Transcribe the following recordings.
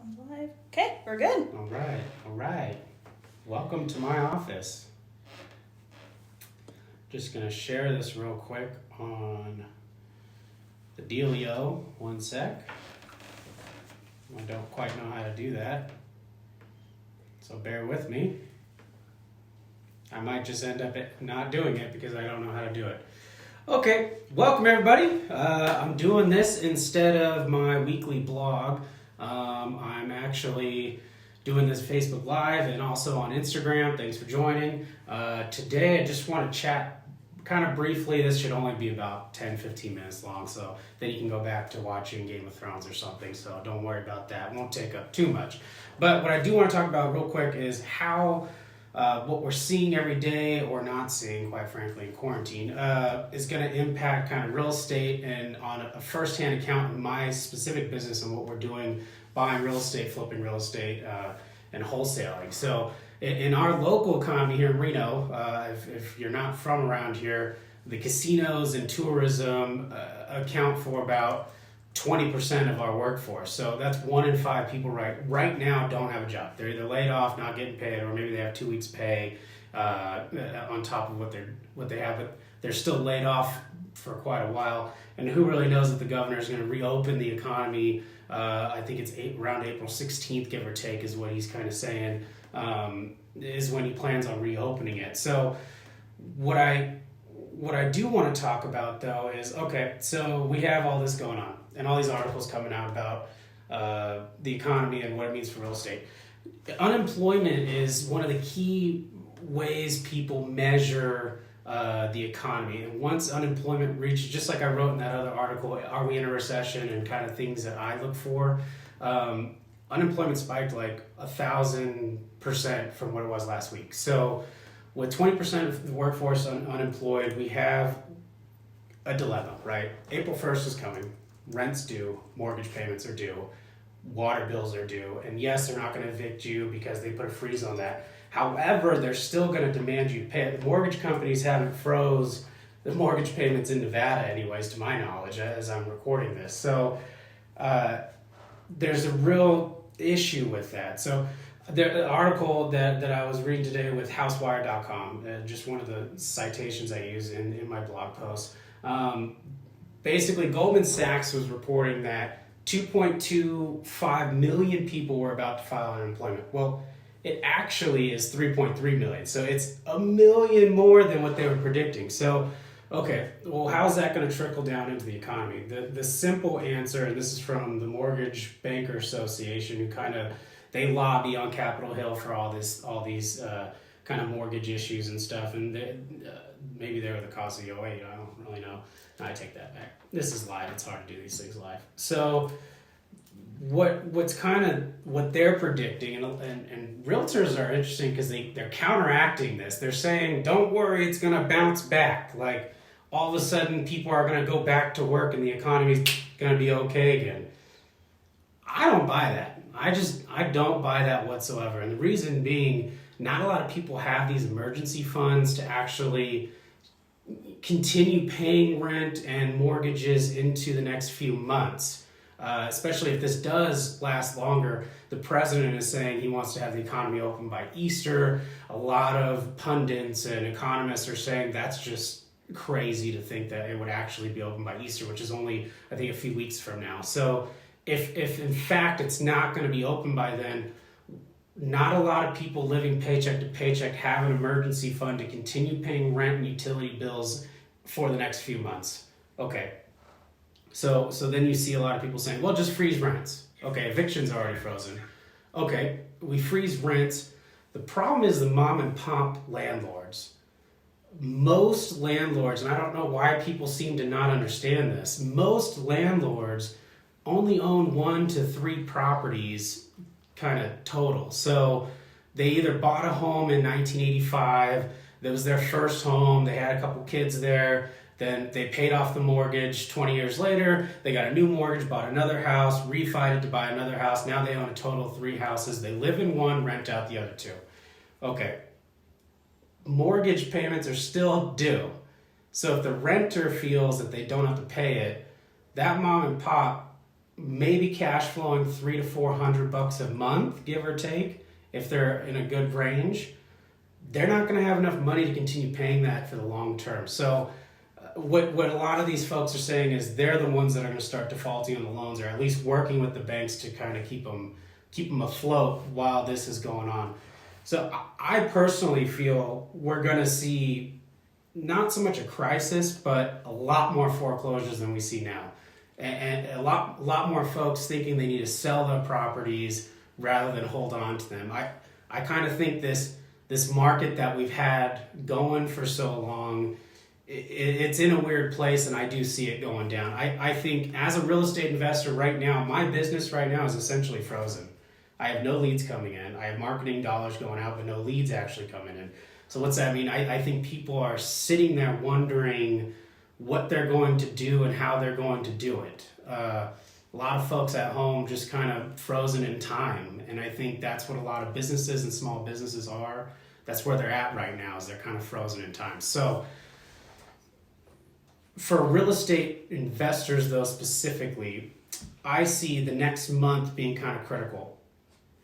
Live. Okay, we're good. All right. Welcome to my office. Just gonna share this real quick on the dealio. One sec. I don't quite know how to do that, so bear with me. I might just end up not doing it because I don't know how to do it. Okay, welcome everybody. I'm doing this instead of my weekly blog. I'm actually doing this Facebook Live and also on Instagram. Thanks for joining. Today I just want to chat kind of briefly. This should only be about 10-15 minutes long, so then you can go back to watching Game of Thrones or something, so don't worry about that. It won't take up too much. But what I do want to talk about real quick is how what we're seeing every day, or not seeing, quite frankly, in quarantine, is going to impact kind of real estate, and on a first-hand account in my specific business and what we're doing, buying real estate, flipping real estate, and wholesaling. So in our local economy here in Reno, if you're not from around here, the casinos and tourism account for about 20% of our workforce. So that's 1 in 5 people right now don't have a job. They're either laid off, not getting paid, or maybe they have 2 weeks pay on top of what they have, but they're still laid off for quite a while. And who really knows if the governor is going to reopen the economy? I think it's around April 16th, give or take, is what he's kind of saying, is when he plans on reopening it. So what I do want to talk about, though, is, okay, so we have all this going on and all these articles coming out about the economy and what it means for real estate. Unemployment is one of the key ways people measure the economy. And once unemployment reaches, just like I wrote in that other article, are we in a recession, and kind of things that I look for, unemployment spiked like 1,000% from what it was last week. So with 20% of the workforce unemployed, we have a dilemma, right? April 1st is coming. Rent's due. Mortgage payments are due. Water bills are due. And yes, they're not going to evict you because they put a freeze on that. However, they're still going to demand you to pay it. The mortgage companies haven't froze the mortgage payments in Nevada, anyways, to my knowledge, as I'm recording this. So there's a real issue with that. So the article that I was reading today with housewire.com, just one of the citations I use in my blog post, basically Goldman Sachs was reporting that 2.25 million people were about to file unemployment. Well, it actually is 3.3 million. So it's a million more than what they were predicting. So, okay, well, how's that going to trickle down into the economy? The simple answer, and this is from the Mortgage Banker Association, who kind of, they lobby on Capitol Hill for all these kind of mortgage issues and stuff, and maybe they were the cause of the 08, I don't really know. I take that back. This is live. It's hard to do these things live. So what's kind of what they're predicting, and realtors are interesting because they're counteracting this. They're saying, don't worry, it's going to bounce back. Like all of a sudden people are going to go back to work and the economy's going to be okay again. I don't buy that. I don't buy that whatsoever. And the reason being, not a lot of people have these emergency funds to actually continue paying rent and mortgages into the next few months. Especially if this does last longer. The president is saying he wants to have the economy open by Easter. A lot of pundits and economists are saying that's just crazy to think that it would actually be open by Easter, which is only, I think, a few weeks from now. So if in fact it's not going to be open by then, not a lot of people living paycheck to paycheck have an emergency fund to continue paying rent and utility bills for the next few months. Okay. So then you see a lot of people saying, well, just freeze rents. Okay, evictions are already frozen. Okay, we freeze rents. The problem is the mom and pop landlords. Most landlords, and I don't know why people seem to not understand this, most landlords only own 1 to 3 properties kind of total. So they either bought a home in 1985, that was their first home, they had a couple kids there, then they paid off the mortgage 20 years later, they got a new mortgage, bought another house, refied it to buy another house, now they own a total of 3 houses, they live in one, rent out the other 2. Okay, mortgage payments are still due. So if the renter feels that they don't have to pay it, that mom and pop maybe cash flowing $300 to $400 a month, give or take, if they're in a good range, they're not going to have enough money to continue paying that for the long term. So what a lot of these folks are saying is they're the ones that are going to start defaulting on the loans, or at least working with the banks to kind of keep them afloat while this is going on. So I personally feel we're going to see not so much a crisis, but a lot more foreclosures than we see now. And a lot more folks thinking they need to sell their properties rather than hold on to them. I kind of think this market that we've had going for so long, it's in a weird place, and I do see it going down. I think as a real estate investor right now, my business right now is essentially frozen. I have no leads coming in. I have marketing dollars going out, but no leads actually coming in. So what's that mean? I think people are sitting there wondering what they're going to do and how they're going to do it. A lot of folks at home just kind of frozen in time. And I think that's what a lot of businesses and small businesses are. That's where they're at right now, is they're kind of frozen in time. So for real estate investors, though, specifically, I see the next month being kind of critical.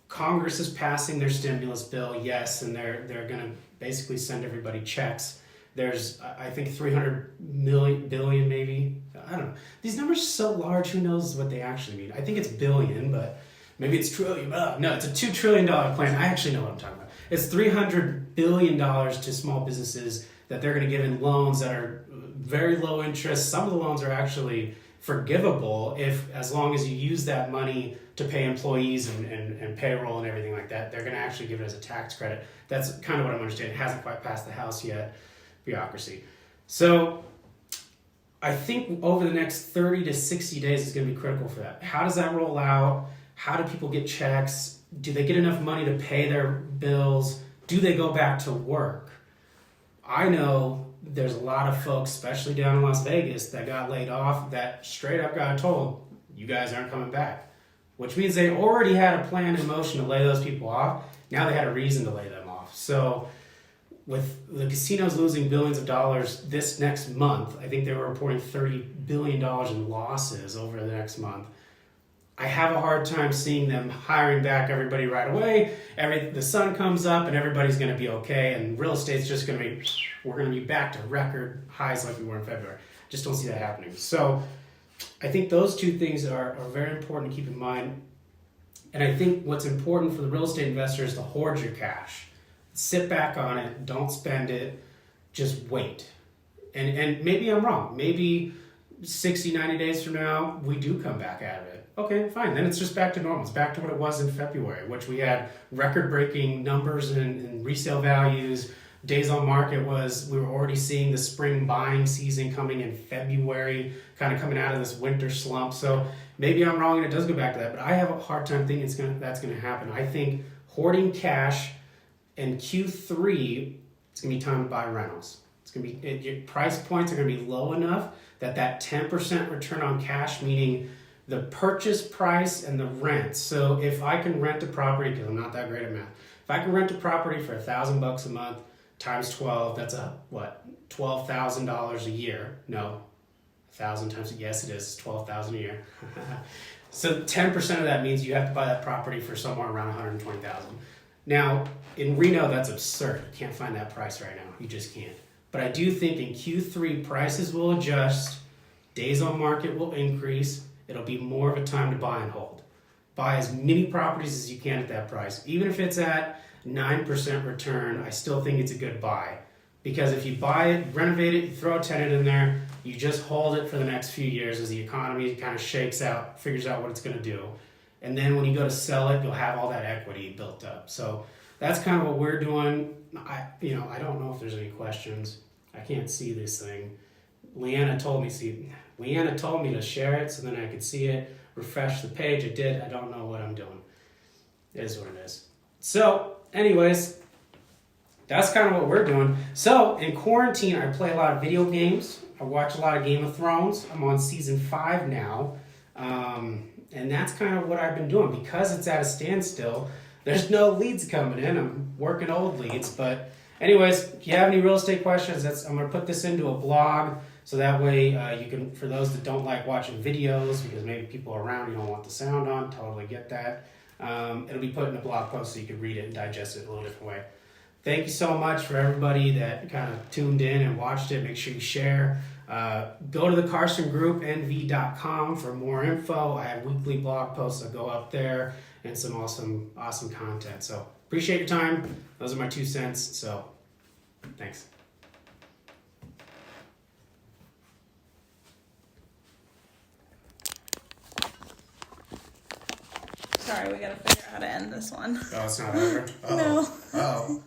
Congress is passing their stimulus bill, yes, and they're going to basically send everybody checks. There's, I think, 300 billion maybe. I don't know. These numbers are so large, who knows what they actually mean. I think it's billion, but maybe it's trillion. No, it's a $2 trillion plan. I actually know what I'm talking about. It's $300 billion to small businesses that they're going to give in loans that are very low interest. Some of the loans are actually forgivable as long as you use that money to pay employees and payroll and everything like that. They're going to actually give it as a tax credit. That's kind of what I'm understanding. It hasn't quite passed the House yet. Bureaucracy. So I think over the next 30 to 60 days is going to be critical for that. How does that roll out? How do people get checks? Do they get enough money to pay their bills? Do they go back to work? I know there's a lot of folks, especially down in Las Vegas, that got laid off that straight up got told, you guys aren't coming back. Which means they already had a plan in motion to lay those people off. Now they had a reason to lay them off. So with the casinos losing billions of dollars this next month, I think they were reporting $30 billion in losses over the next month. I have a hard time seeing them hiring back everybody right away. The sun comes up and everybody's going to be okay, and real estate's just going to be, we're going to be back to record highs like we were in February. Just don't see that happening. So I think those two things are very important to keep in mind. And I think what's important for the real estate investor is to hoard your cash. Sit back on it, don't spend it, just wait. And maybe I'm wrong. Maybe 60, 90 days from now, we do come back out of it. Okay, fine. Then it's just back to normal. It's back to what it was in February, which we had record-breaking numbers in resale values. Days on market we were already seeing the spring buying season coming in February, kind of coming out of this winter slump. So maybe I'm wrong and it does go back to that, but I have a hard time thinking that's going to happen. I think hoarding cash in Q3, it's going to be time to buy rentals. It's going to be, your price points are going to be low enough that 10% return on cash, meaning the purchase price and the rent. So if I can rent a property, because I'm not that great at math, if I can rent a property for $1,000 a month times 12, that's $12,000 a year. No, 1,000 times, yes it is, $12,000 a year. So 10% of that means you have to buy that property for somewhere around $120,000. Now, in Reno, that's absurd. You can't find that price right now. You just can't. But I do think in Q3, prices will adjust, days on market will increase, it'll be more of a time to buy and hold. Buy as many properties as you can at that price. Even if it's at 9% return, I still think it's a good buy. Because if you buy it, renovate it, you throw a tenant in there, you just hold it for the next few years as the economy kind of shakes out, figures out what it's going to do. And then when you go to sell it, you'll have all that equity built up. So that's kind of what we're doing. I don't know if there's any questions. I can't see this thing. Leanna told me to share it so then I could see it, refresh the page. I did. I don't know what I'm doing. It is what it is. So anyways, that's kind of what we're doing. So in quarantine, I play a lot of video games. I watch a lot of Game of Thrones. I'm on season 5 now. And that's kind of what I've been doing. Because it's at a standstill, there's no leads coming in. I'm working old leads. But anyways, if you have any real estate questions, I'm going to put this into a blog. So that way you can, for those that don't like watching videos because maybe people are around, you don't want the sound on, totally get that. It'll be put in a blog post so you can read it and digest it a little different way. Thank you so much for everybody that kind of tuned in and watched it. Make sure you share. Go to the Carson Group, nv.com for more info. I have weekly blog posts that go up there and some awesome content. So appreciate your time. Those are my 2 cents. So thanks. Sorry, we gotta figure out how to end this one. Oh, it's not over? No. Oh.